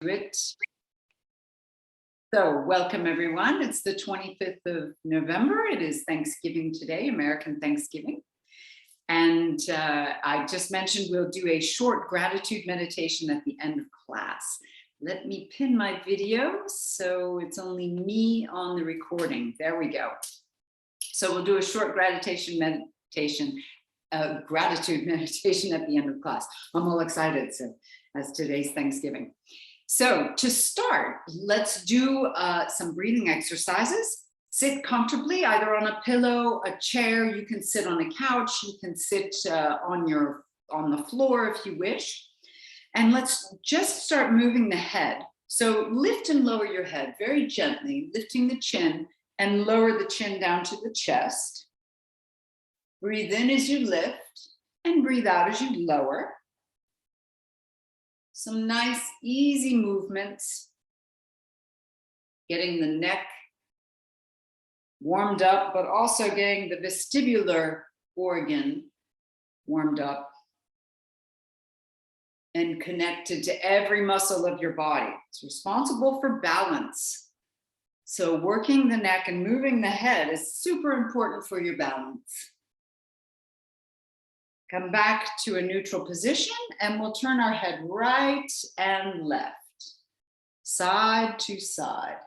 it. So welcome everyone. It's the 25th of November. It is Thanksgiving today, American Thanksgiving. And I just mentioned we'll do a short gratitude meditation at the end of class. Let me pin my video so it's only me on the recording. There we go. So we'll do a short gratitude meditation at the end of class. I'm all excited, so as today's Thanksgiving. So to start, let's do some breathing exercises. Sit comfortably, either on a pillow, a chair. You can sit on a couch. You can sit on the floor if you wish. And let's just start moving the head. So lift and lower your head very gently, lifting the chin and lower the chin down to the chest. Breathe in as you lift and breathe out as you lower. Some nice, easy movements. Getting the neck warmed up, but also getting the vestibular organ warmed up and connected to every muscle of your body. It's responsible for balance. So working the neck and moving the head is super important for your balance. Come back to a neutral position and we'll turn our head right and left, side to side.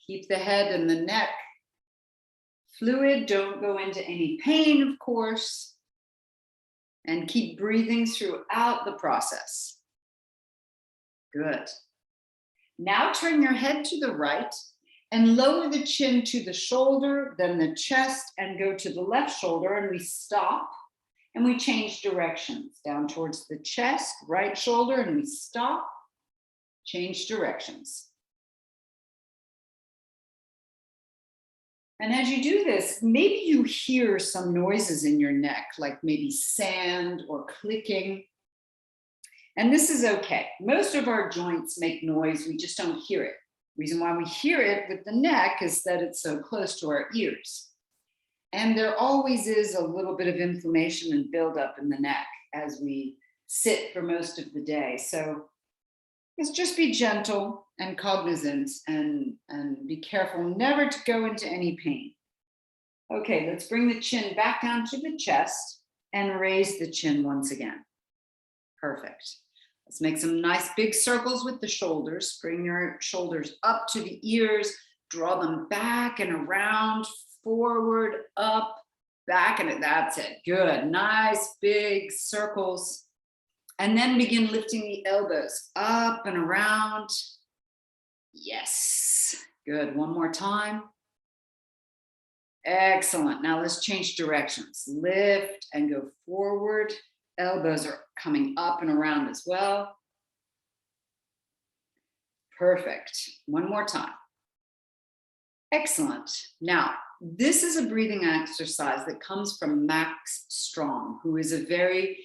Keep the head and the neck fluid. Don't go into any pain, of course. And keep breathing throughout the process. Good. Now turn your head to the right and lower the chin to the shoulder, then the chest, and go to the left shoulder, and we stop and we change directions. Down towards the chest, right shoulder, and we stop, change directions. And as you do this, maybe you hear some noises in your neck, like maybe sand or clicking. And this is okay. Most of our joints make noise, we just don't hear it. The reason why we hear it with the neck is that it's so close to our ears. And there always is a little bit of inflammation and buildup in the neck as we sit for most of the day. So let's just be gentle and cognizant and be careful never to go into any pain. Okay, let's bring the chin back down to the chest and raise the chin once again. Perfect. Let's make some nice big circles with the shoulders. Bring your shoulders up to the ears, draw them back and around, forward, up, back, and that's it. Good, nice big circles. And then begin lifting the elbows up and around. Yes, good, one more time. Excellent, now let's change directions. Lift and go forward. Elbows are coming up and around as well. Perfect. One more time. Excellent. Now, this is a breathing exercise that comes from Max Strong, who is a very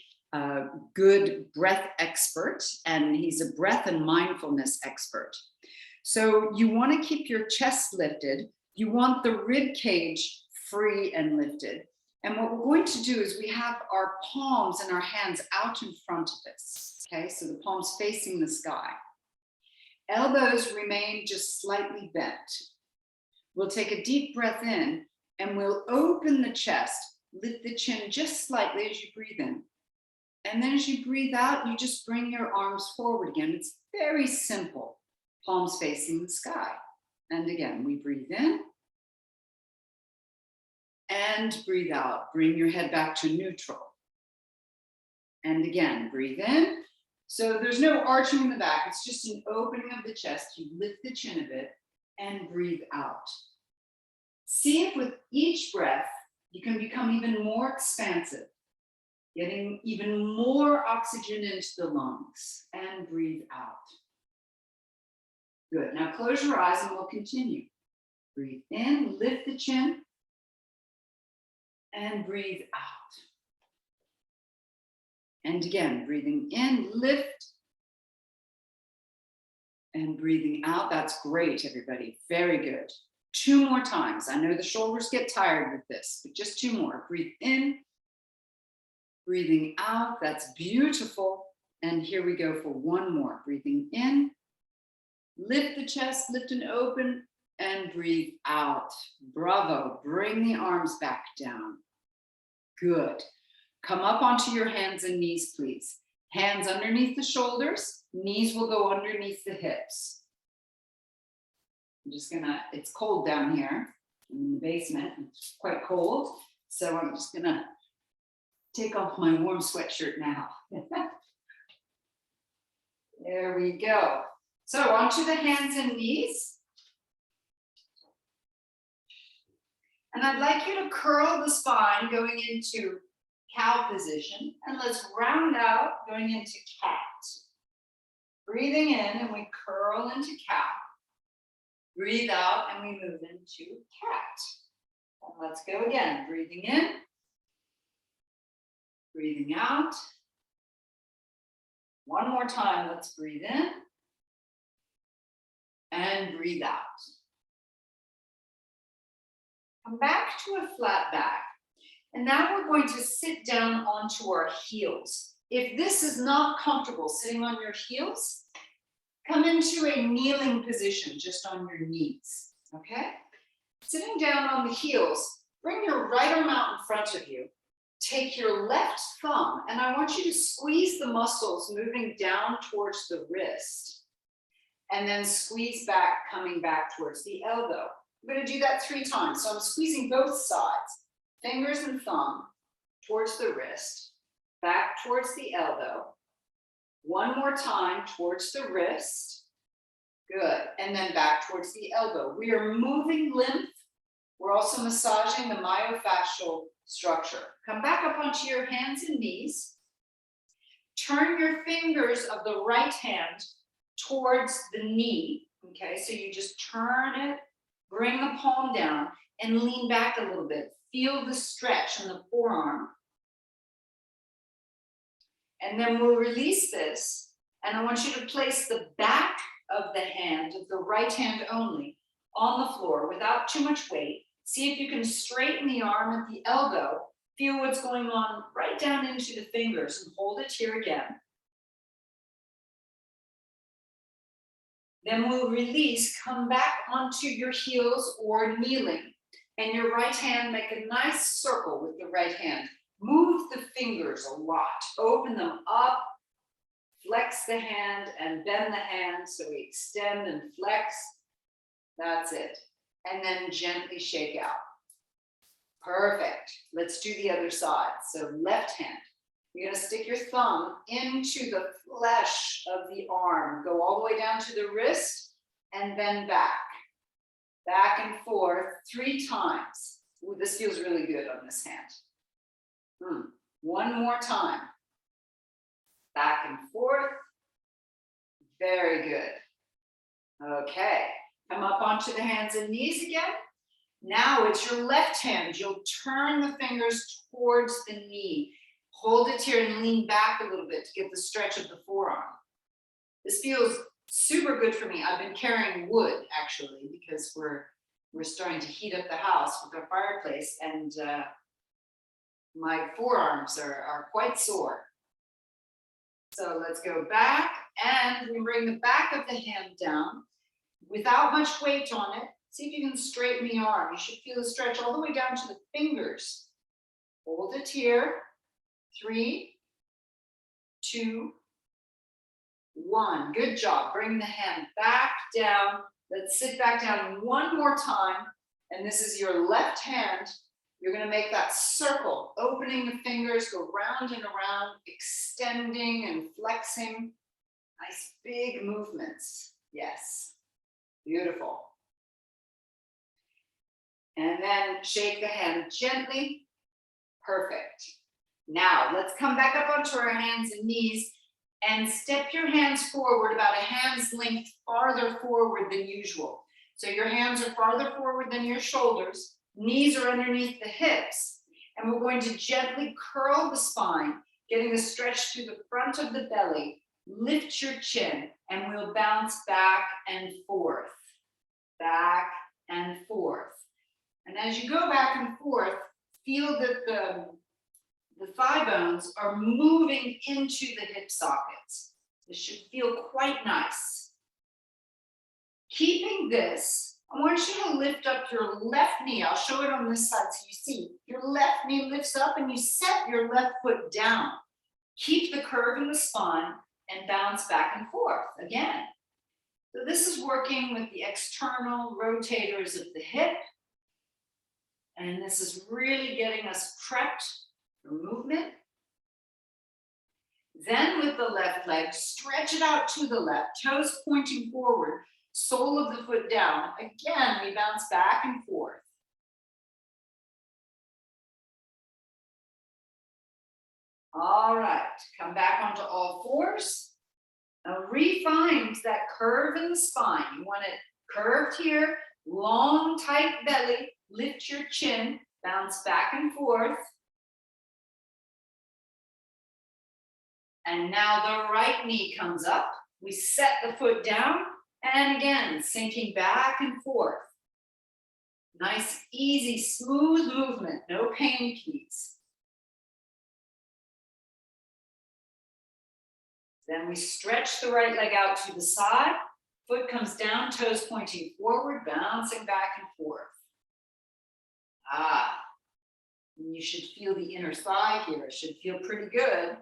good breath expert, and he's a breath and mindfulness expert. So you want to keep your chest lifted. You want the rib cage free and lifted. And what we're going to do is we have our palms and our hands out in front of us, okay? So the palms facing the sky. Elbows remain just slightly bent. We'll take a deep breath in and we'll open the chest, lift the chin just slightly as you breathe in. And then as you breathe out, you just bring your arms forward again. It's very simple, palms facing the sky. And again, we breathe in. And breathe out. Bring your head back to neutral. And again, breathe in. So there's no arching in the back. It's just an opening of the chest. You lift the chin a bit and breathe out. See if with each breath, you can become even more expansive, getting even more oxygen into the lungs, and breathe out. Good. Now close your eyes and we'll continue. Breathe in, lift the chin. And breathe out. And again, breathing in, lift. And breathing out. That's great, everybody. Very good. 2 more times. I know the shoulders get tired with this, but just 2 more. Breathe in. Breathing out. That's beautiful. And here we go for one more. Breathing in, lift the chest, lift and open, and breathe out. Bravo. Bring the arms back down. Good. Come up onto your hands and knees, please. Hands underneath the shoulders, knees will go underneath the hips. I'm just gonna, it's cold down here in the basement, it's quite cold. So I'm just gonna take off my warm sweatshirt now. There we go. So onto the hands and knees. And I'd like you to curl the spine going into cow position. And let's round out going into cat. Breathing in and we curl into cow. Breathe out and we move into cat. And let's go again. Breathing in. Breathing out. One more time. Let's breathe in. And breathe out. Come back to a flat back. And now we're going to sit down onto our heels. If this is not comfortable sitting on your heels, come into a kneeling position just on your knees, okay? Sitting down on the heels, bring your right arm out in front of you. Take your left thumb, and I want you to squeeze the muscles moving down towards the wrist. And then squeeze back, coming back towards the elbow. I'm going to do that 3 times. So I'm squeezing both sides, fingers and thumb towards the wrist, back towards the elbow. One more time towards the wrist. Good. And then back towards the elbow. We are moving lymph. We're also massaging the myofascial structure. Come back up onto your hands and knees. Turn your fingers of the right hand towards the knee. Okay, so you just turn it, bring the palm down, and lean back a little bit. Feel the stretch in the forearm. And then we'll release this. And I want you to place the back of the hand, of the right hand only, on the floor without too much weight. See if you can straighten the arm at the elbow. Feel what's going on right down into the fingers and hold it here again. Then we'll release, come back onto your heels or kneeling. And your right hand, make a nice circle with the right hand. Move the fingers a lot. Open them up. Flex the hand and bend the hand. So we extend and flex. That's it. And then gently shake out. Perfect. Let's do the other side. So left hand. You're going to stick your thumb into the flesh of the arm. Go all the way down to the wrist and then back. Back and forth 3 times. Ooh, this feels really good on this hand. One more time. Back and forth. Very good. Okay. Come up onto the hands and knees again. Now it's your left hand. You'll turn the fingers towards the knee. Hold it here and lean back a little bit to get the stretch of the forearm. This feels super good for me. I've been carrying wood actually because we're starting to heat up the house with our fireplace, and my forearms are quite sore. So let's go back and we bring the back of the hand down without much weight on it. See if you can straighten the arm. You should feel the stretch all the way down to the fingers. Hold it here. 3, 2, 1. Good job. Bring the hand back down. Let's sit back down one more time. And this is your left hand. You're going to make that circle, opening the fingers, go round and around, extending and flexing. Nice big movements. Yes. Beautiful. And then shake the hand gently. Perfect. Now let's come back up onto our hands and knees and step your hands forward about a hand's length farther forward than usual. So your hands are farther forward than your shoulders. Knees are underneath the hips. And we're going to gently curl the spine, getting a stretch through the front of the belly. Lift your chin and we'll bounce back and forth. Back and forth. And as you go back and forth, feel that the thigh bones are moving into the hip sockets. This should feel quite nice. Keeping this, I want you to lift up your left knee. I'll show it on this side so you see. Your left knee lifts up and you set your left foot down. Keep the curve in the spine and bounce back and forth again. So this is working with the external rotators of the hip. And this is really getting us prepped for movement. Then with the left leg, stretch it out to the left, toes pointing forward, sole of the foot down. Again, we bounce back and forth. All right, come back onto all fours. Now refine that curve in the spine. You want it curved here, long, tight belly, lift your chin, bounce back and forth. And now the right knee comes up. We set the foot down and again, sinking back and forth. Nice, easy, smooth movement, no pain, please. Then we stretch the right leg out to the side. Foot comes down, toes pointing forward, bouncing back and forth. And you should feel the inner thigh here. It should feel pretty good.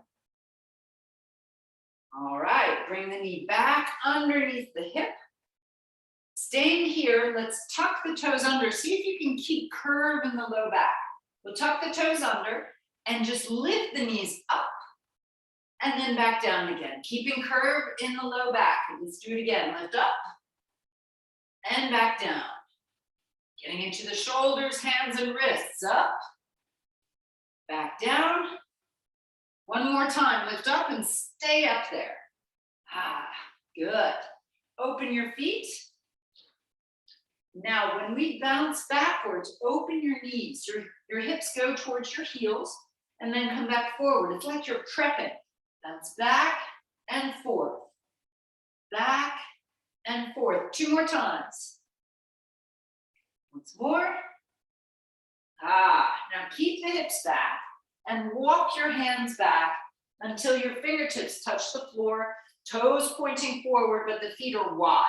All right, bring the knee back underneath the hip. Staying here, let's tuck the toes under. See if you can keep curve in the low back. We'll tuck the toes under and just lift the knees up and then back down again. Keeping curve in the low back. Let's do it again. Lift up and back down. Getting into the shoulders, hands and wrists. Up, back down. One more time. Lift up and stay up there. Good. Open your feet. Now, when we bounce backwards, open your knees. Your hips go towards your heels and then come back forward. It's like you're prepping. Bounce back and forth. Back and forth. 2 more times. Once more. Now keep the hips back and walk your hands back until your fingertips touch the floor, toes pointing forward, but the feet are wide.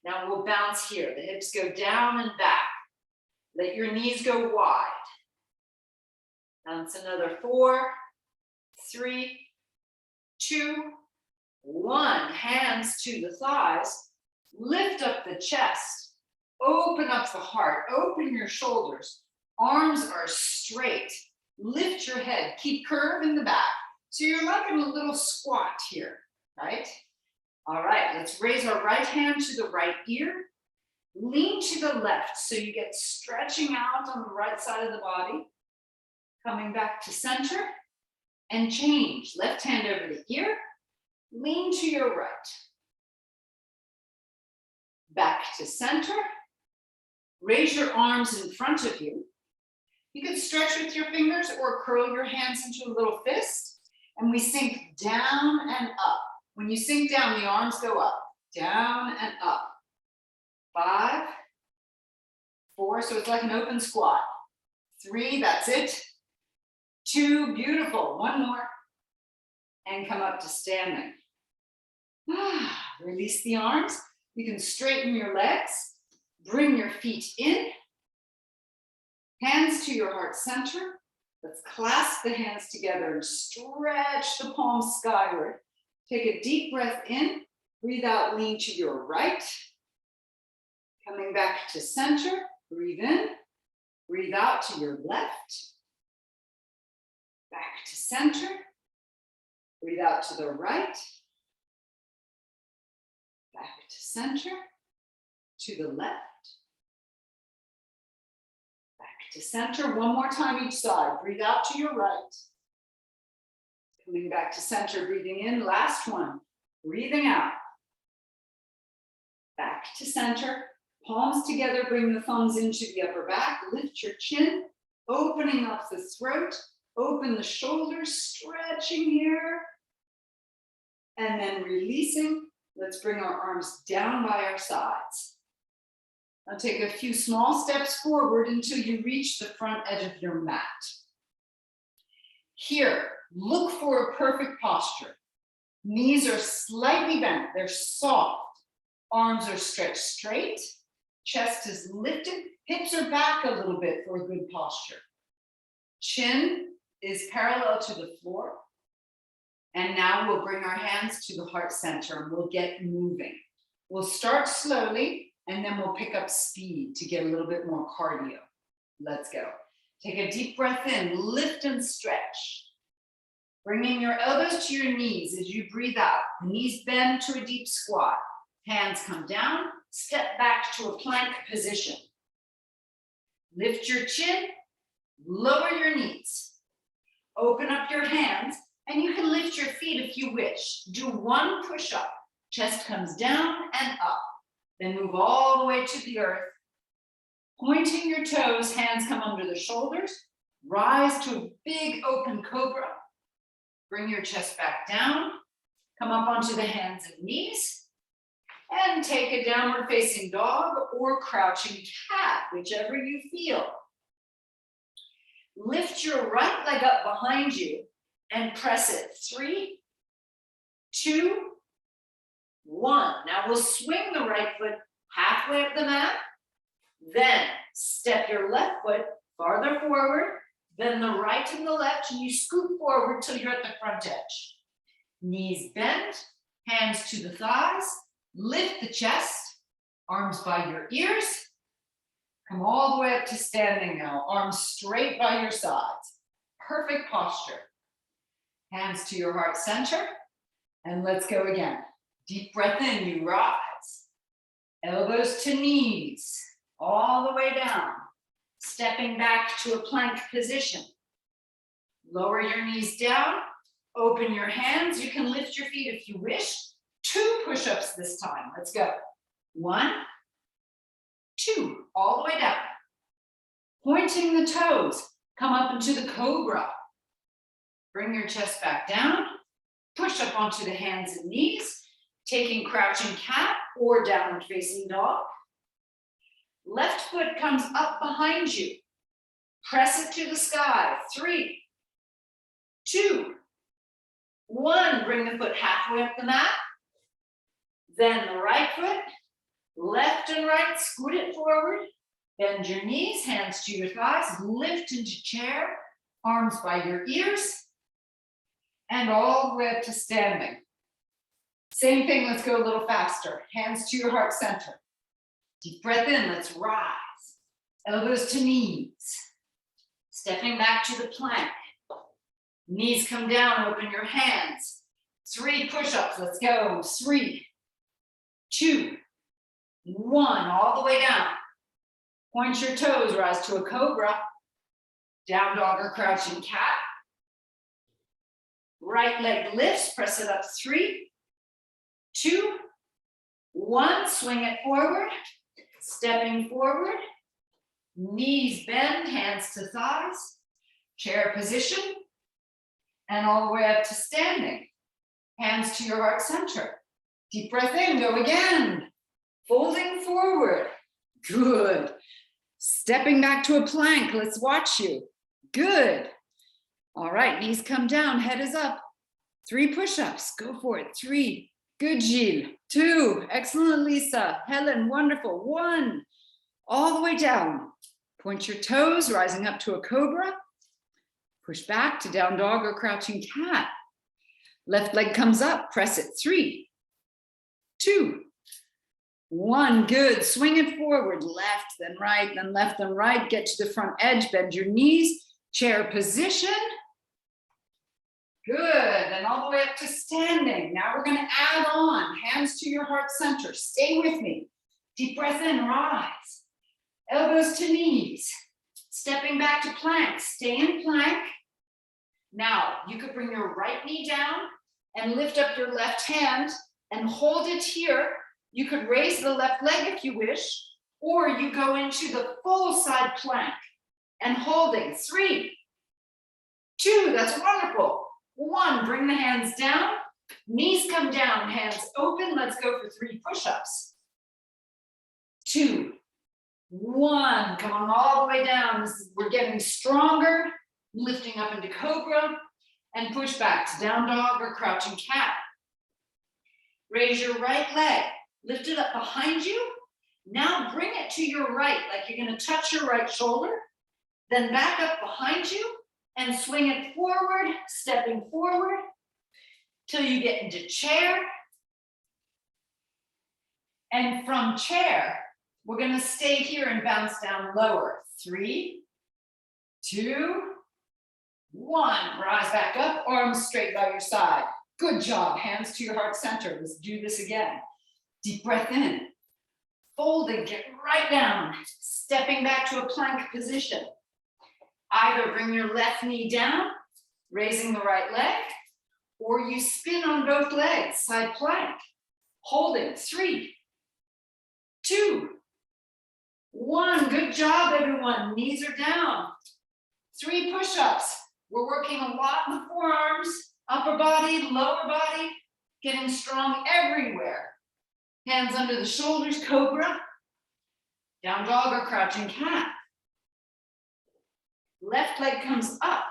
Now we'll bounce here. The hips go down and back. Let your knees go wide. Bounce another 4, 3, 2, 1. Hands to the thighs. Lift up the chest. Open up the heart. Open your shoulders. Arms are straight. Lift your head. Keep curve in the back. So you're like in a little squat here, right? All right, let's raise our right hand to the right ear. Lean to the left so you get stretching out on the right side of the body. Coming back to center and change. Left hand over the ear. Lean to your right. Back to center. Raise your arms in front of you. You can stretch with your fingers or curl your hands into a little fist. And we sink down and up. When you sink down, the arms go up, down and up. 5, 4, so it's like an open squat. 3, that's it. 2, beautiful. 1 more. And come up to standing. Release the arms. You can straighten your legs. Bring your feet in. Hands to your heart center. Let's clasp the hands together and stretch the palms skyward. Take a deep breath in. Breathe out, lean to your right. Coming back to center. Breathe in. Breathe out to your left. Back to center. Breathe out to the right. Back to center. To the left. To center, 1 more time each side. Breathe out to your right. Coming back to center, breathing in. Last one. Breathing out. Back to center. Palms together, bring the thumbs into the upper back. Lift your chin, opening up the throat. Open the shoulders, stretching here. And then releasing. Let's bring our arms down by our sides. Now take a few small steps forward until you reach the front edge of your mat. Here, look for a perfect posture. Knees are slightly bent, they're soft. Arms are stretched straight, chest is lifted, hips are back a little bit for a good posture. Chin is parallel to the floor. And now we'll bring our hands to the heart center and we'll get moving. We'll start slowly and then we'll pick up speed to get a little bit more cardio. Let's go. Take a deep breath in, lift and stretch. Bringing your elbows to your knees as you breathe out. Knees bend to a deep squat. Hands come down, step back to a plank position. Lift your chin, lower your knees. Open up your hands, and you can lift your feet if you wish. Do one push-up. Chest comes down and up. Then move all the way to the earth. Pointing your toes, hands come under the shoulders. Rise to a big open cobra. Bring your chest back down. Come up onto the hands and knees. And take a downward facing dog or crouching cat, whichever you feel. Lift your right leg up behind you and press it. 3, 2, 1. Now we'll swing the right foot halfway up the mat. Then step your left foot farther forward, then the right and the left, and you scoot forward till you're at the front edge. Knees bend, hands to the thighs, lift the chest, arms by your ears. Come all the way up to standing now, arms straight by your sides. Perfect posture. Hands to your heart center, and let's go again. Deep breath in, you rise. Elbows to knees, all the way down. Stepping back to a plank position. Lower your knees down, open your hands. You can lift your feet if you wish. 2 push-ups this time, let's go. 1, 2, all the way down. Pointing the toes, come up into the cobra. Bring your chest back down, push up onto the hands and knees, taking crouching cat or downward facing dog. Left foot comes up behind you. Press it to the sky. 3, 2, 1. Bring the foot halfway up the mat. Then the right foot, left and right, scoot it forward. Bend your knees, hands to your thighs, lift into chair, arms by your ears, and all the way up to standing. Same thing, let's go a little faster. Hands to your heart center. Deep breath in, let's rise. Elbows to knees. Stepping back to the plank. Knees come down, open your hands. 3 push-ups, let's go. 3, 2, 1, all the way down. Point your toes, rise to a cobra. Down dog or crouching cat. Right leg lifts, press it up. 3, 2, 1, swing it forward. Stepping forward, knees bend, hands to thighs, chair position, and all the way up to standing. Hands to your heart center. Deep breath in, go again. Folding forward, good. Stepping back to a plank, let's watch you. Good. All right, knees come down, head is up. 3 push-ups, go for it. 3, good Gilles. 2, excellent Lisa. Helen, wonderful. 1, all the way down. Point your toes, rising up to a cobra. Push back to down dog or crouching cat. Left leg comes up, press it. 3, 2, 1, good. Swing it forward, left, then right, then left, then right. Get to the front edge, bend your knees, chair position. Good, and all the way up to standing. Now we're gonna add on, hands to your heart center. Stay with me. Deep breath in, rise. Elbows to knees. Stepping back to plank, stay in plank. Now, you could bring your right knee down and lift up your left hand and hold it here. You could raise the left leg if you wish, or you go into the full side plank and holding. 3, 2, that's wonderful. 1, bring the hands down, knees come down, hands open. Let's go for 3 push-ups. 2, 1, come on all the way down. We're getting stronger, lifting up into cobra. and push back to down dog or crouching cat. Raise your right leg, lift it up behind you. Now bring it to your right, like you're going to touch your right shoulder. Then back up behind you and swing it forward, stepping forward till you get into chair. And from chair, we're going to stay here and bounce down lower. 3, 2, 1. Rise back up, arms straight by your side. Good job. Hands to your heart center. Let's do this again. Deep breath in. Folding, get right down. Stepping back to a plank position. Either bring your left knee down, raising the right leg, or you spin on both legs, side plank. Holding. 3, 2, 1. Good job, everyone. Knees are down. 3 push-ups. We're working a lot in the forearms, upper body, lower body, getting strong everywhere. Hands under the shoulders, cobra. Down dog or crouching cat. Left leg comes up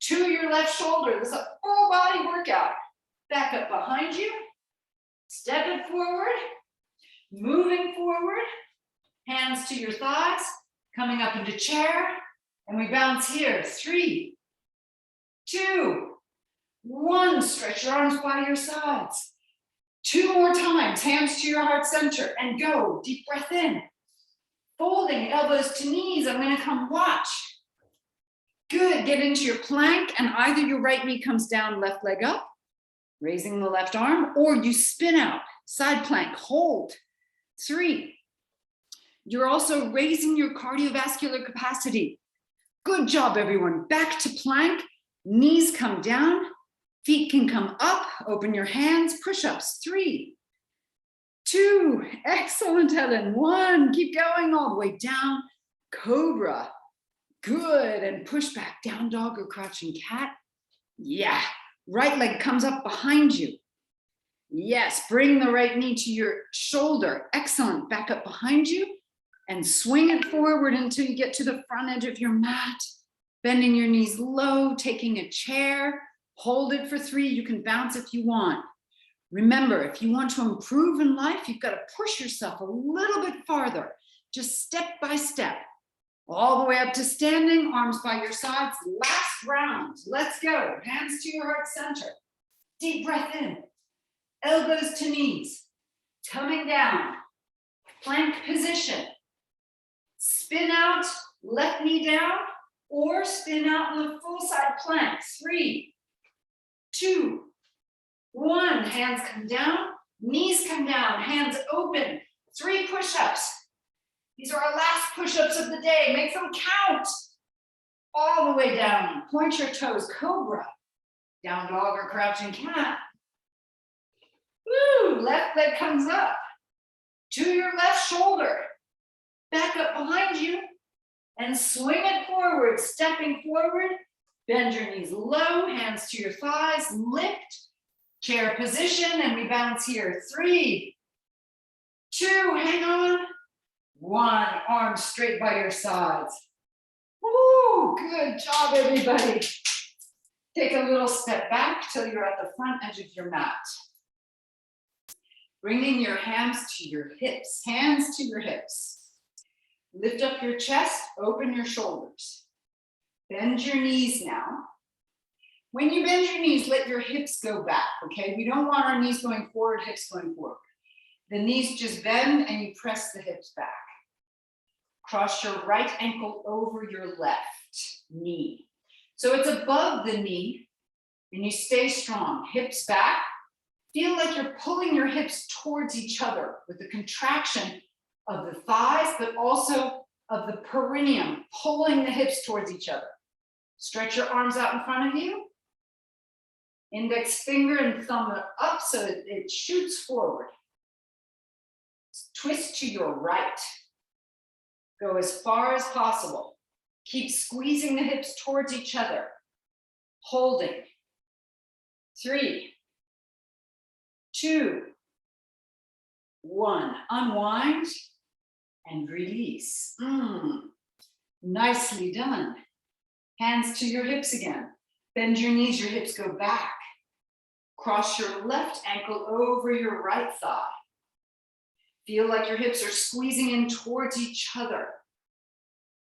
to your left shoulder. This is a full body workout. Back up behind you. Step it forward. Moving forward. Hands to your thighs. Coming up into chair. And we bounce here. 3, 2, 1. Stretch your arms by your sides. 2 more times. Hands to your heart center. And go. Deep breath in. Folding, elbows to knees. I'm going to come watch. Good. Get into your plank. And either your right knee comes down, left leg up. Raising the left arm. Or you spin out. Side plank. Hold. 3. You're also raising your cardiovascular capacity. Good job, everyone. Back to plank. Knees come down. Feet can come up. Open your hands. Push-ups. 3, 2. Excellent, Helen. 1. Keep going all the way down. Cobra. Good. And push back. Down dog or crouching cat. Yeah. Right leg comes up behind you. Yes. Bring the right knee to your shoulder. Excellent. Back up behind you. And swing it forward until you get to the front edge of your mat. Bending your knees low, taking a chair. Hold it for 3. You can bounce if you want. Remember, if you want to improve in life, you've got to push yourself a little bit farther. Just step by step. All the way up to standing, arms by your sides. Last round. Let's go. Hands to your heart center. Deep breath in. Elbows to knees. Coming down. Plank position. Spin out, left knee down, or spin out in the full side plank. 3, 2, 1. Hands come down, knees come down, hands open. 3 push-ups. These are our last push-ups of the day. Make them count. All the way down. Point your toes, cobra. Down dog or crouching cat. Woo, left leg comes up. To your left shoulder. Back up behind you and swing it forward, stepping forward. Bend your knees low, hands to your thighs, lift, chair position, and we bounce here. 3, 2, hang on. 1, arms straight by your sides. Woo, good job, everybody. Take a little step back till you're at the front edge of your mat. Bringing your hands to your hips, hands to your hips. Lift up your chest, open your shoulders. Bend your knees now. When you bend your knees, let your hips go back, okay? We don't want our knees going forward, hips going forward. The knees just bend and you press the hips back. Cross your right ankle over your left knee. So it's above the knee and you stay strong. Hips back. Feel like you're pulling your hips towards each other with the contraction of the thighs, but also of the perineum, pulling the hips towards each other. Stretch your arms out in front of you. Index finger and thumb up so it shoots forward. Twist to your right. Go as far as possible. Keep squeezing the hips towards each other. Holding. 3, 2, 1. Unwind and release. Nicely done. Hands to your hips again. Bend your knees, your hips go back. Cross your left ankle over your right thigh. Feel like your hips are squeezing in towards each other.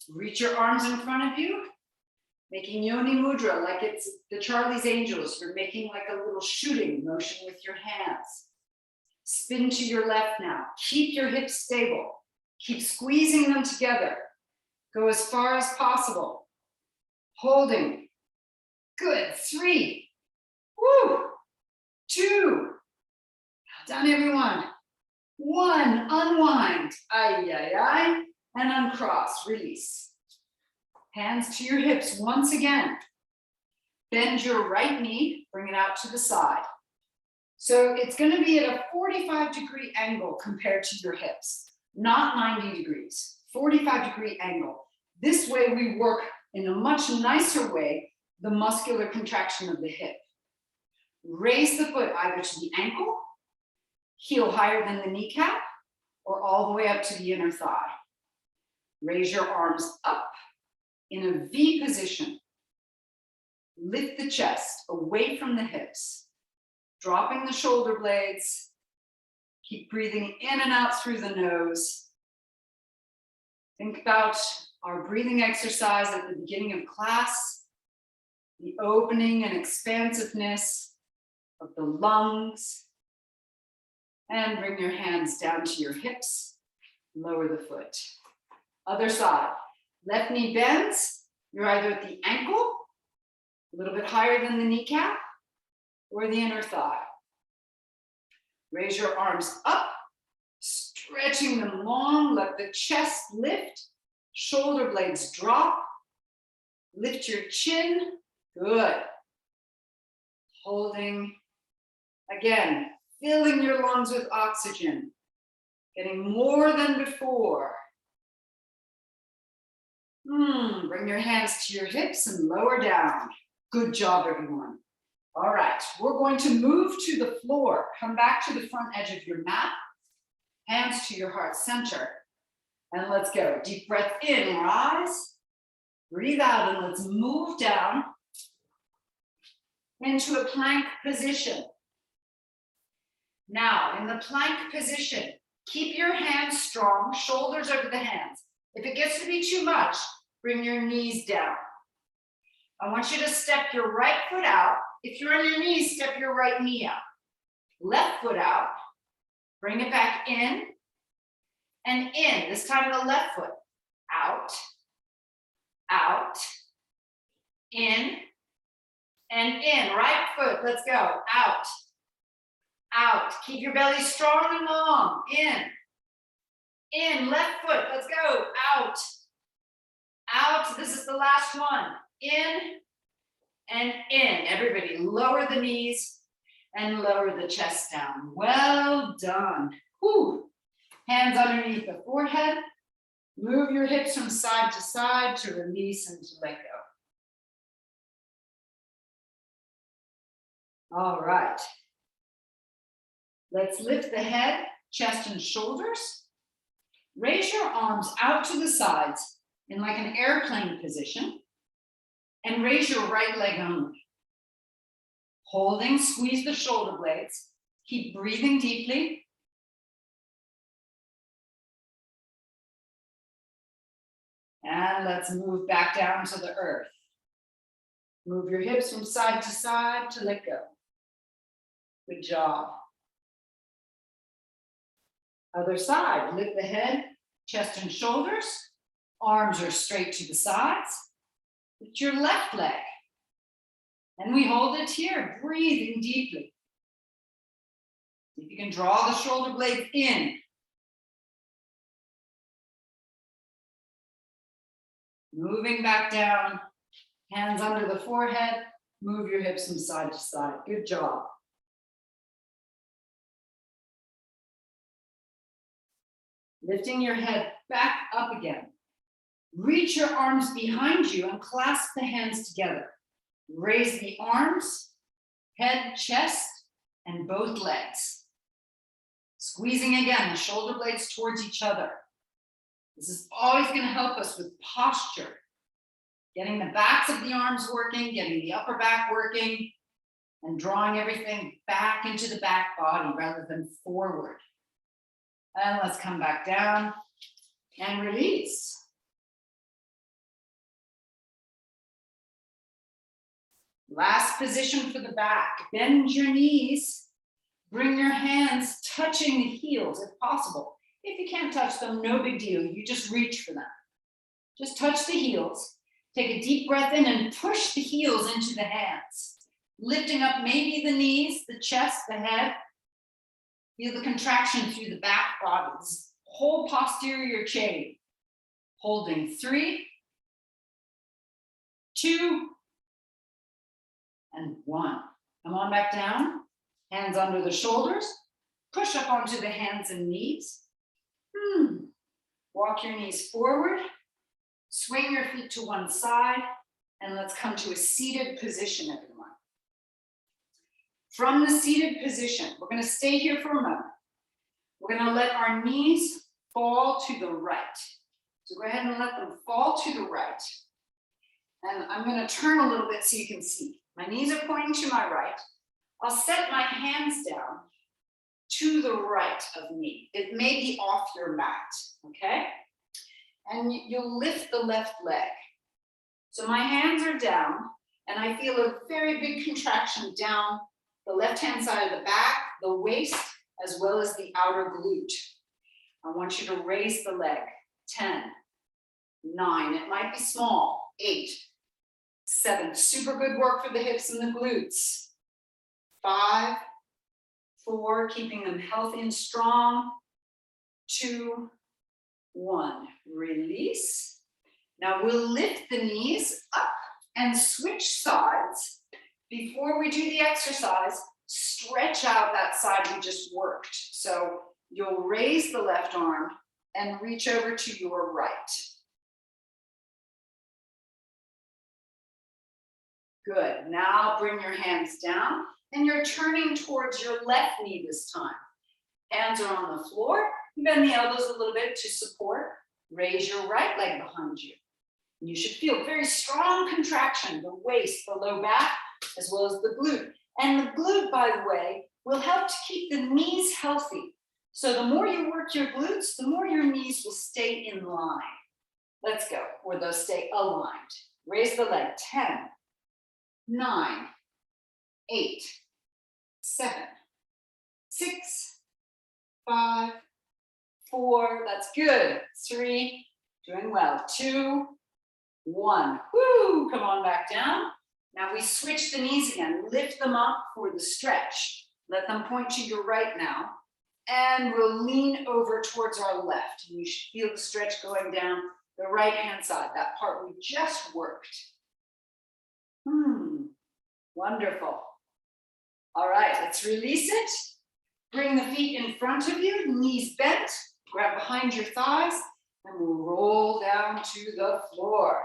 Reach your arms in front of you, making Yoni Mudra like it's the Charlie's Angels. You're making like a little shooting motion with your hands. Spin to your left now. Keep your hips stable. Keep squeezing them together. Go as far as possible. Holding. Good. 3. Woo. 2. Done, everyone. 1. Unwind. Ay, ay, ay. And uncross. Release. Hands to your hips once again. Bend your right knee. Bring it out to the side. So it's going to be at a 45-degree angle compared to your hips. Not 90 degrees. 45-degree angle. This way we work in a much nicer way the muscular contraction of the hip. Raise the foot either to the ankle, heel higher than the kneecap, or all the way up to the inner thigh. Raise your arms up in a V position. Lift the chest away from the hips, dropping the shoulder blades. Keep breathing in and out through the nose. Think about our breathing exercise at the beginning of class, the opening and expansiveness of the lungs. And bring your hands down to your hips, lower the foot. Other side, left knee bends. You're either at the ankle, a little bit higher than the kneecap, or the inner thigh. Raise your arms up, stretching them long. Let the chest lift, shoulder blades drop. Lift your chin. Good. Holding. Again, filling your lungs with oxygen. Getting more than before. Bring your hands to your hips and lower down. Good job, everyone. All right, we're going to move to the floor. Come back to the front edge of your mat. Hands to your heart center. And let's go. Deep breath in, rise. Breathe out and let's move down into a plank position. Now, in the plank position, keep your hands strong, shoulders over the hands. If it gets to be too much, bring your knees down. I want you to step your right foot out. If you're on your knees, step your right knee out. Left foot out. Bring it back in and in. This time the left foot. Out, out, in, and in. Right foot, let's go. Out, out. Keep your belly strong and long. In, left foot, let's go. Out, out. This is the last one. In and in. Everybody lower the knees and lower the chest down. Well done. Whew. Hands underneath the forehead. Move your hips from side to side to release and to let go. All right. Let's lift the head, chest, and shoulders. Raise your arms out to the sides in like an airplane position. And raise your right leg only. Holding, squeeze the shoulder blades. Keep breathing deeply. And let's move back down to the earth. Move your hips from side to side to let go. Good job. Other side, lift the head, chest and shoulders. Arms are straight to the sides. Lift your left leg. And we hold it here, breathing deeply. See if you can draw the shoulder blades in. Moving back down, hands under the forehead. Move your hips from side to side. Good job. Lifting your head back up again. Reach your arms behind you and clasp the hands together. Raise the arms, head, chest, and both legs. Squeezing again, the shoulder blades towards each other. This is always going to help us with posture, Getting the backs of the arms working, getting the upper back working, and drawing everything back into the back body rather than forward. And let's come back down and release. Last position for the back. Bend your knees. Bring your hands touching the heels if possible. If you can't touch them, no big deal. You just reach for them. Just touch the heels. Take a deep breath in and push the heels into the hands. Lifting up maybe the knees, the chest, the head. Feel the contraction through the back bodies. Whole posterior chain. Holding 3, 2, and 1. Come on back down. Hands under the shoulders. Push up onto the hands and knees. Walk your knees forward. Swing your feet to one side. And let's come to a seated position, everyone. From the seated position, we're going to stay here for a moment. We're going to let our knees fall to the right. So go ahead and let them fall to the right. And I'm going to turn a little bit so you can see. My knees are pointing to my right. I'll set my hands down to the right of me. It may be off your mat, okay? And you'll lift the left leg. So my hands are down, and I feel a very big contraction down the left-hand side of the back, the waist, as well as the outer glute. I want you to raise the leg. 10, 9, it might be small. 8, 7, super good work for the hips and the glutes. 5, 4, keeping them healthy and strong. 2, 1, release. Now we'll lift the knees up and switch sides. Before we do the exercise, stretch out that side we just worked. So you'll raise the left arm and reach over to your right. Good. Now bring your hands down and you're turning towards your left knee this time. Hands are on the floor. Bend the elbows a little bit to support. Raise your right leg behind you. You should feel very strong contraction, the waist, the low back, as well as the glute. And the glute, by the way, will help to keep the knees healthy. So the more you work your glutes, the more your knees will stay in line. Let's go, or they'll stay aligned. Raise the leg. 10, 9, 8, 7, 6, 5, 4, that's good. 3, doing well. 2, 1. Woo, come on back down. Now we switch the knees again. Lift them up for the stretch. Let them point to your right now. And we'll lean over towards our left. You should feel the stretch going down the right-hand side, that part we just worked. Wonderful. All right, let's release it. Bring the feet in front of you, knees bent, grab behind your thighs, and we'll roll down to the floor.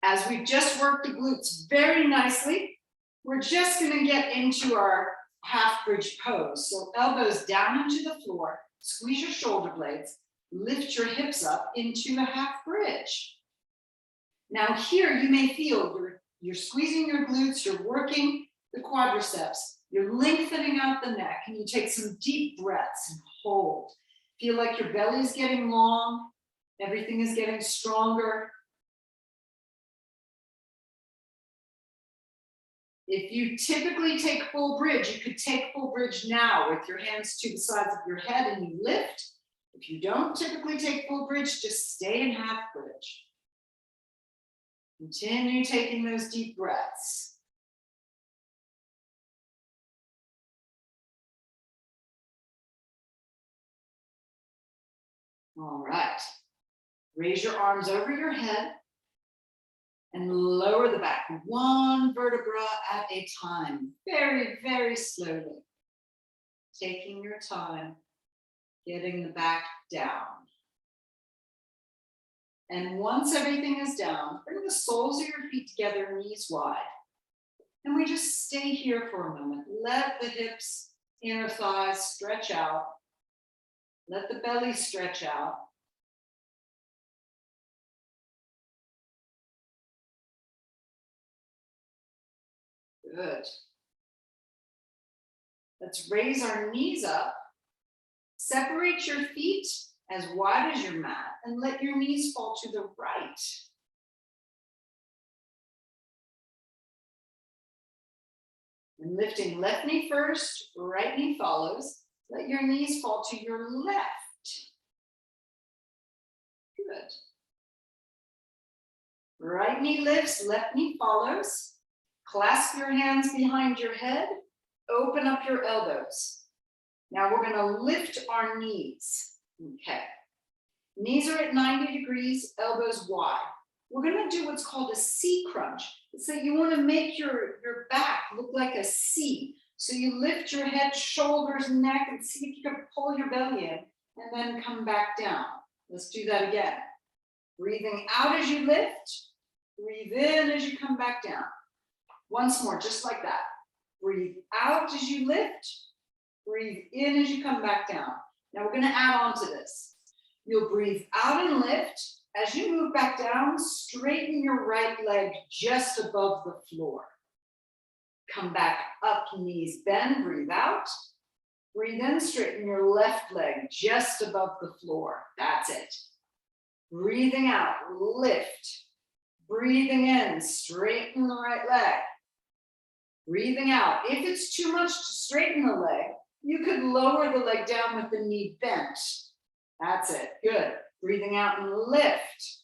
As we've just worked the glutes very nicely, we're just gonna get into our half bridge pose. So elbows down into the floor, squeeze your shoulder blades, lift your hips up into a half bridge. Now here you may feel you're squeezing your glutes, you're working the quadriceps, you're lengthening out the neck, and you take some deep breaths and hold. Feel like your belly's getting long, everything is getting stronger. If you typically take full bridge, you could take full bridge now with your hands to the sides of your head and you lift. If you don't typically take full bridge, just stay in half bridge. Continue taking those deep breaths. All right. Raise your arms over your head and lower the back, one vertebra at a time, very, very slowly. Taking your time, getting the back down. And once everything is down, bring the soles of your feet together, knees wide. And we just stay here for a moment. Let the hips, inner thighs stretch out. Let the belly stretch out. Good. Let's raise our knees up. Separate your feet as wide as your mat and let your knees fall to the right. And lifting left knee first, right knee follows. Let your knees fall to your left. Good. Right knee lifts, left knee follows. Clasp your hands behind your head. Open up your elbows. Now we're going to lift our knees. Okay. Knees are at 90 degrees, elbows wide. We're going to do what's called a C crunch. So you want to make your back look like a C. So you lift your head, shoulders, neck, and see if you can pull your belly in and then come back down. Let's do that again. Breathing out as you lift. Breathe in as you come back down. Once more, just like that. Breathe out as you lift. Breathe in as you come back down. Now we're going to add on to this. You'll breathe out and lift. As you move back down, straighten your right leg just above the floor. Come back up, knees bend, breathe out. Breathe in, straighten your left leg just above the floor. That's it. Breathing out, lift. Breathing in, straighten the right leg. Breathing out. If it's too much to straighten the leg, you could lower the leg down with the knee bent. That's it. Good. Breathing out and lift.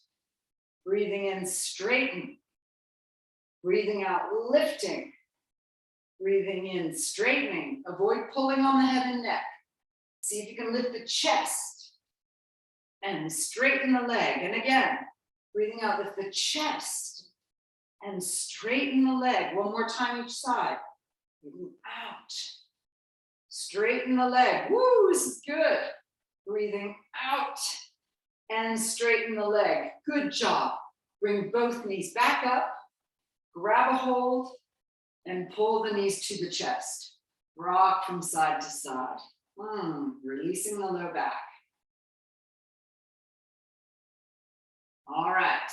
Breathing in, straighten. Breathing out, lifting. Breathing in, straightening. Avoid pulling on the head and neck. See if you can lift the chest and straighten the leg. And again, breathing out, lift the chest and straighten the leg. One more time each side. Breathing out. Straighten the leg. Woo, this is good. Breathing out and straighten the leg. Good job. Bring both knees back up. Grab a hold and pull the knees to the chest. Rock from side to side. Releasing the low back. All right.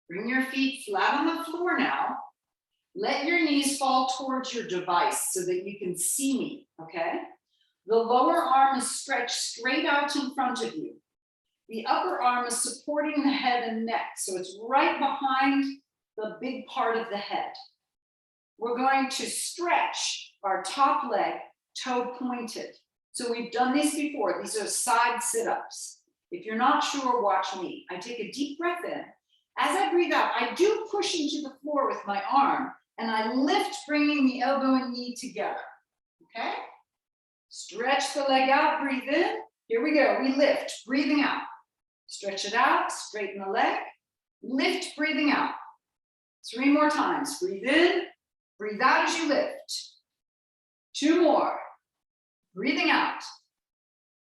Bring your feet flat on the floor now. Let your knees fall towards your device so that you can see me, okay? The lower arm is stretched straight out in front of you. The upper arm is supporting the head and neck, so it's right behind the big part of the head. We're going to stretch our top leg, toe pointed. So we've done these before. These are side sit-ups. If you're not sure, watch me. I take a deep breath in. As I breathe out, I do push into the floor with my arm, and I lift, bringing the elbow and knee together, okay? Stretch the leg out, breathe in. Here we go, we lift, breathing out. Stretch it out, straighten the leg. Lift, breathing out. 3 more times, breathe in, breathe out as you lift. 2 more, breathing out.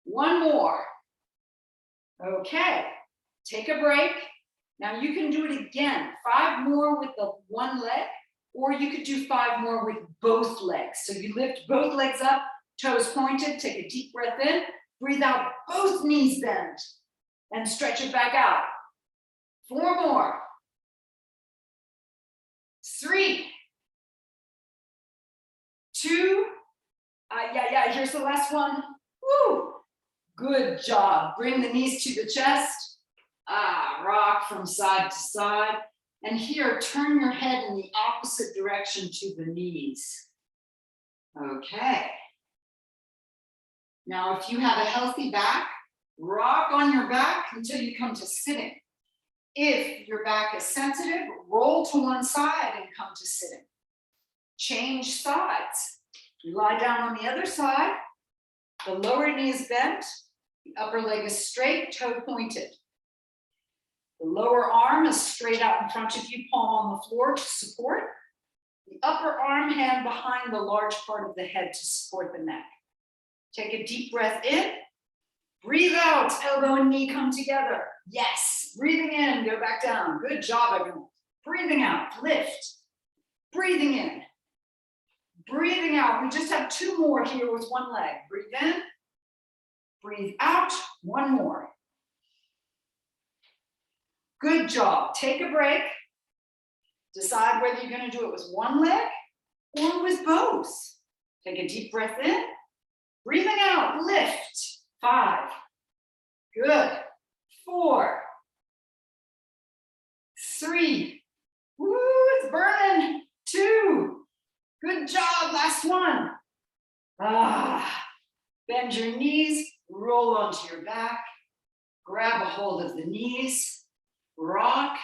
1 more. Okay, take a break. Now you can do it again, 5 more with the one leg, or you could do 5 more with both legs. So you lift both legs up, toes pointed, take a deep breath in, breathe out, both knees bend, and stretch it back out. 4 more. 3, 2, here's the last one. Woo! Good job. Bring the knees to the chest. Rock from side to side. And here, turn your head in the opposite direction to the knees. Okay. Now, if you have a healthy back, rock on your back until you come to sitting. If your back is sensitive, roll to one side and come to sitting. Change sides. You lie down on the other side. The lower knee is bent. The upper leg is straight, toe pointed. The lower arm is straight out in front of you, palm on the floor to support. The upper arm, hand behind the large part of the head to support the neck. Take a deep breath in. Breathe out, elbow and knee come together. Yes, breathing in, go back down. Good job, everyone. Breathing out, lift. Breathing in. Breathing out. We just have 2 more here with one leg. Breathe in. Breathe out. 1 more. Good job. Take a break. Decide whether you're going to do it with one leg or with both. Take a deep breath in. Breathing out, lift. 5. Good. 4. 3. Woo, it's burning. 2. Good job. Last one. Bend your knees, roll onto your back, grab a hold of the knees, rock,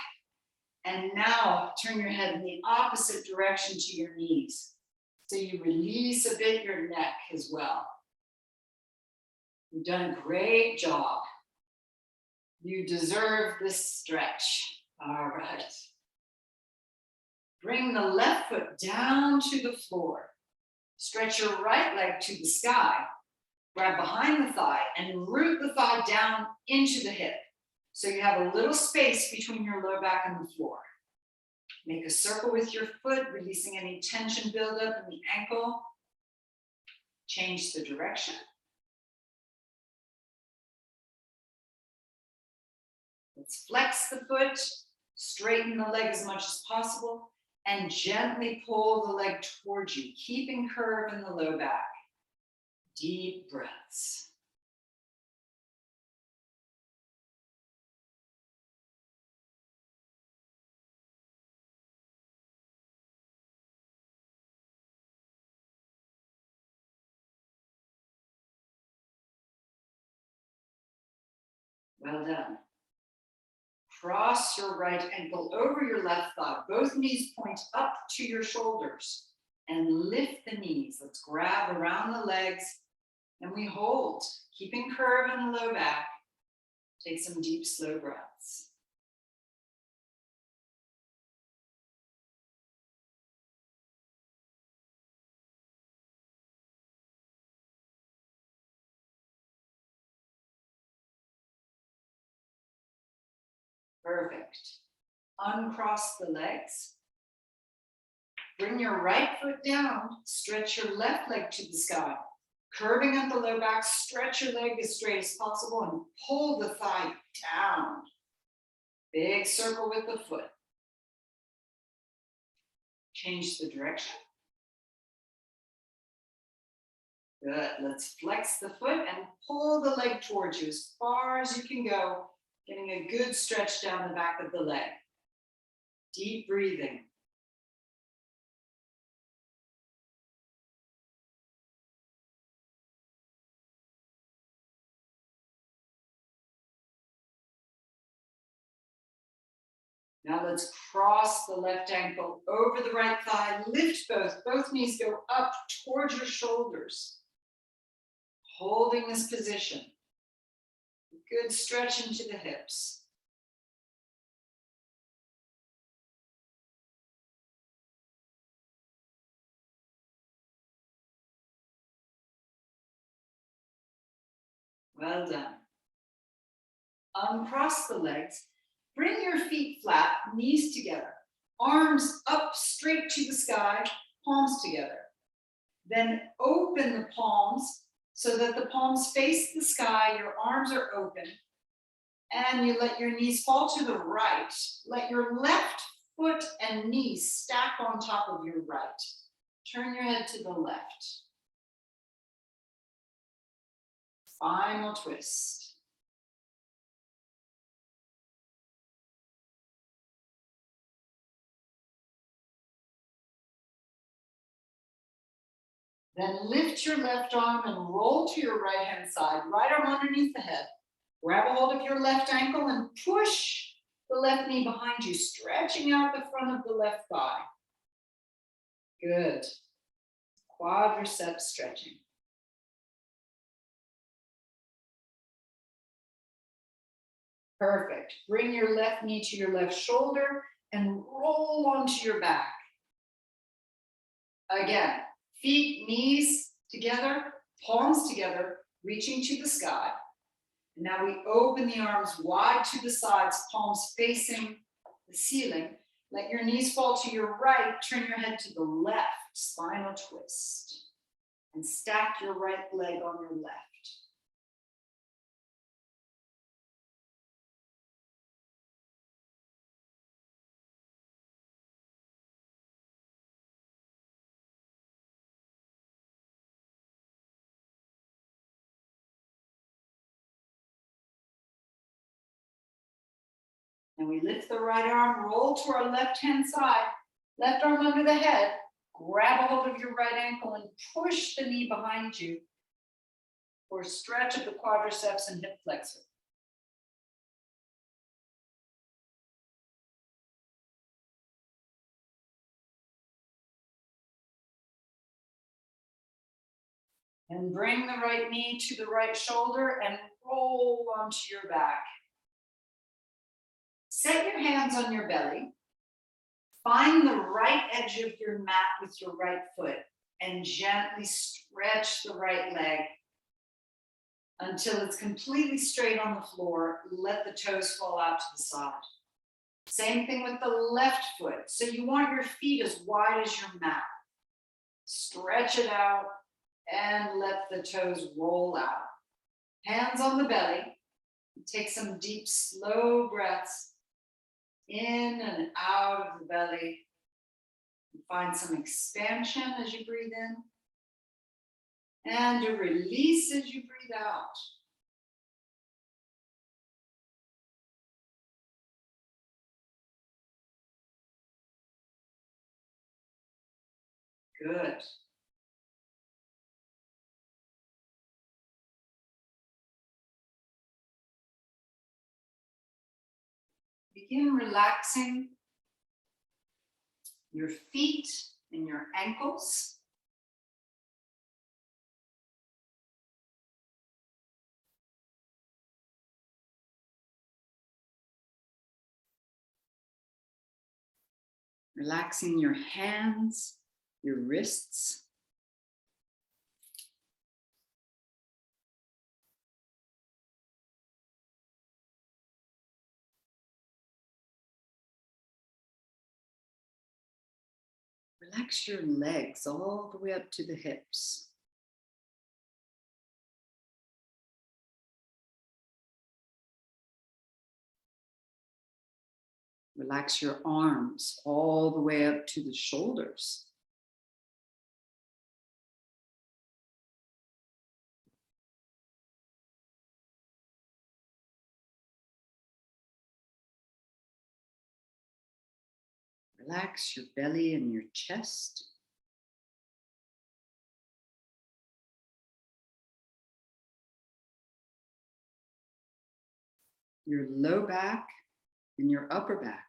and now turn your head in the opposite direction to your knees. So you release a bit your neck as well. You've done a great job. You deserve this stretch. All right. Bring the left foot down to the floor. Stretch your right leg to the sky. Grab behind the thigh and root the thigh down into the hip. So you have a little space between your low back and the floor. Make a circle with your foot, releasing any tension buildup in the ankle. Change the direction. Let's flex the foot, straighten the leg as much as possible, and gently pull the leg towards you, keeping curve in the low back. Deep breaths. Well done. Cross your right ankle over your left thigh. Both knees point up to your shoulders and lift the knees. Let's grab around the legs and we hold, keeping curve in the low back. Take some deep, slow breaths. Perfect. Uncross the legs. Bring your right foot down, stretch your left leg to the sky. Curving at the low back, stretch your leg as straight as possible and pull the thigh down. Big circle with the foot. Change the direction. Good. Let's flex the foot and pull the leg towards you as far as you can go, getting a good stretch down the back of the leg. Deep breathing. Now let's cross the left ankle over the right thigh. Lift both knees go up towards your shoulders. Holding this position. Good stretch into the hips. Well done. Uncross the legs. Bring your feet flat, knees together. Arms up straight to the sky, palms together. Then open the palms so that the palms face the sky, your arms are open. And you let your knees fall to the right. Let your left foot and knee stack on top of your right. Turn your head to the left. Final twist. Then lift your left arm and roll to your right hand side, right arm underneath the head. Grab a hold of your left ankle and push the left knee behind you, stretching out the front of the left thigh. Good. Quadriceps stretching. Perfect. Bring your left knee to your left shoulder and roll onto your back. Again, feet, knees together, palms together, reaching to the sky. And now we open the arms wide to the sides, palms facing the ceiling. Let your knees fall to your right, turn your head to the left, spinal twist. And stack your right leg on your left. And we lift the right arm, roll to our left-hand side, left arm under the head, grab a hold of your right ankle and push the knee behind you for a stretch of the quadriceps and hip flexor. And bring the right knee to the right shoulder and roll onto your back. Set your hands on your belly. Find the right edge of your mat with your right foot and gently stretch the right leg until it's completely straight on the floor. Let the toes fall out to the side. Same thing with the left foot. So you want your feet as wide as your mat. Stretch it out and let the toes roll out. Hands on the belly. Take some deep, slow breaths in and out of the belly. Find some expansion as you breathe in and a release as you breathe out. Good. Begin relaxing your feet and your ankles. Relaxing your hands, your wrists. Relax your legs all the way up to the hips. Relax your arms all the way up to the shoulders. Relax your belly and your chest. Your low back and your upper back.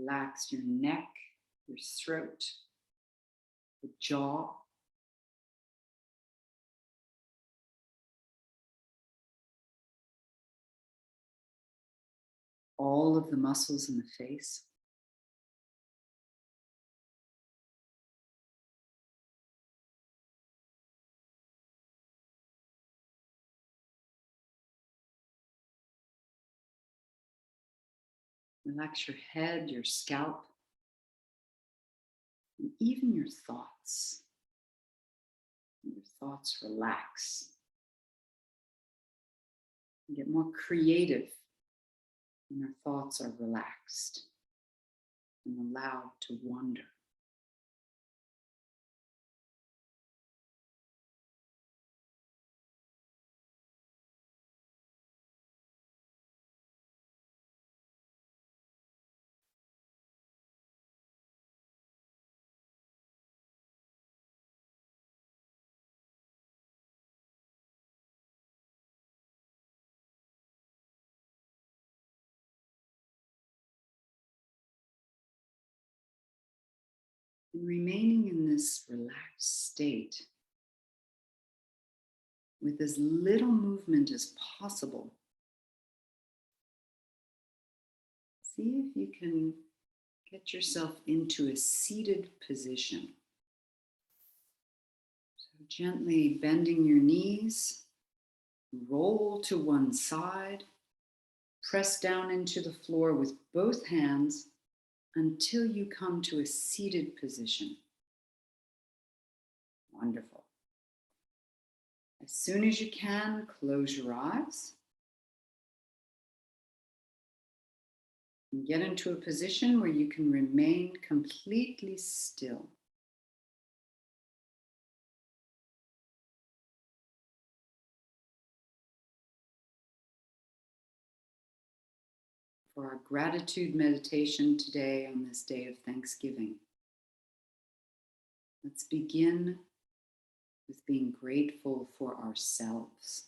Relax your neck, your throat, the jaw. All of the muscles in the face. Relax your head, your scalp, and even your thoughts. Your thoughts relax. And get more creative when our thoughts are relaxed and allowed to wander. And remaining in this relaxed state with as little movement as possible. See if you can get yourself into a seated position. So gently bending your knees, roll to one side, press down into the floor with both hands until you come to a seated position. Wonderful. As soon as you can, close your eyes. And get into a position where you can remain completely still. For our gratitude meditation today on this day of Thanksgiving, let's begin with being grateful for ourselves.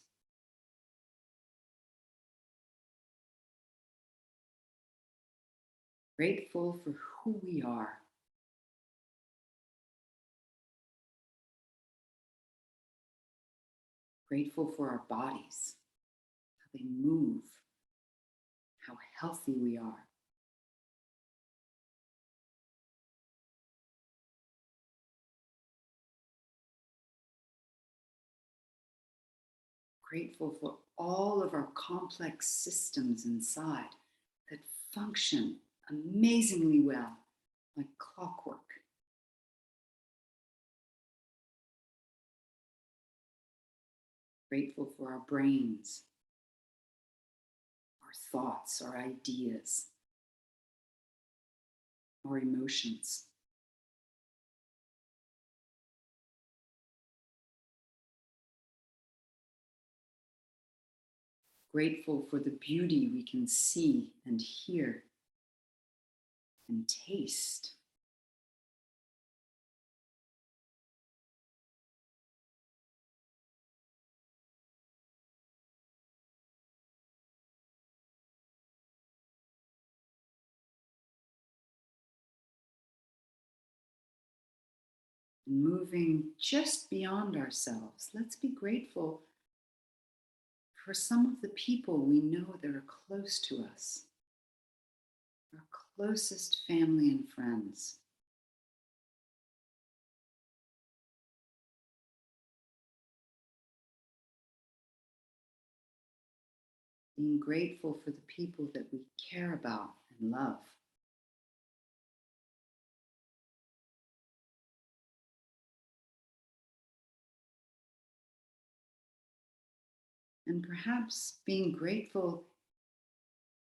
Grateful for who we are. Grateful for our bodies, how they move, how healthy we are. Grateful for all of our complex systems inside that function amazingly well, like clockwork. Grateful for our brains, our thoughts, our ideas, our emotions. Grateful for the beauty we can see and hear and taste. And moving just beyond ourselves, let's be grateful for some of the people we know that are close to us, our closest family and friends. Being grateful for the people that we care about and love. And perhaps being grateful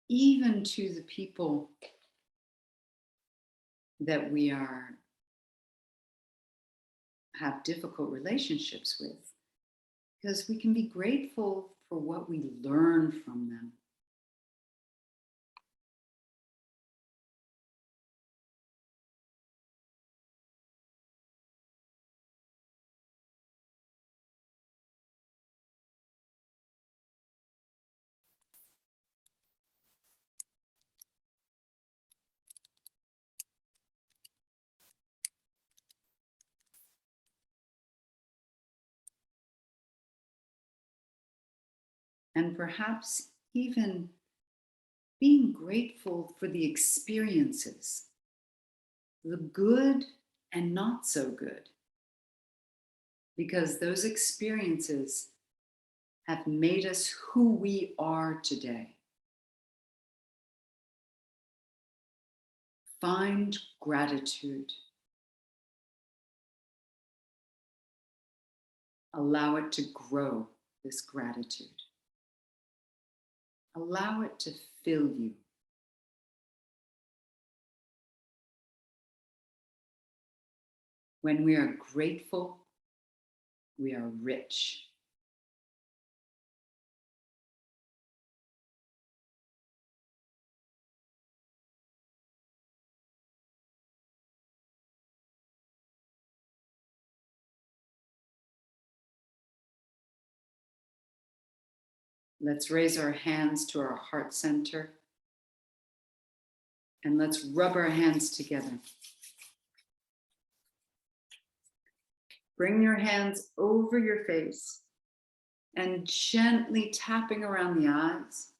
even to the people that we have difficult relationships with, because we can be grateful for what we learn from them. And perhaps even being grateful for the experiences, the good and not so good, because those experiences have made us who we are today. Find gratitude. Allow it to grow, this gratitude. Allow it to fill you. When we are grateful, we are rich. Let's raise our hands to our heart center and let's rub our hands together. Bring your hands over your face and gently tapping around the eyes,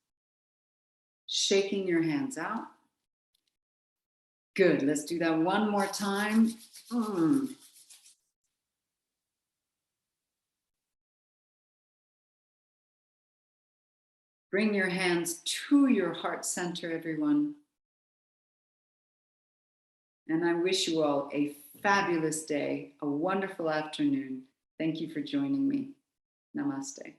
shaking your hands out. Good, let's do that one more time. Bring your hands to your heart center, everyone. And I wish you all a fabulous day, a wonderful afternoon. Thank you for joining me. Namaste.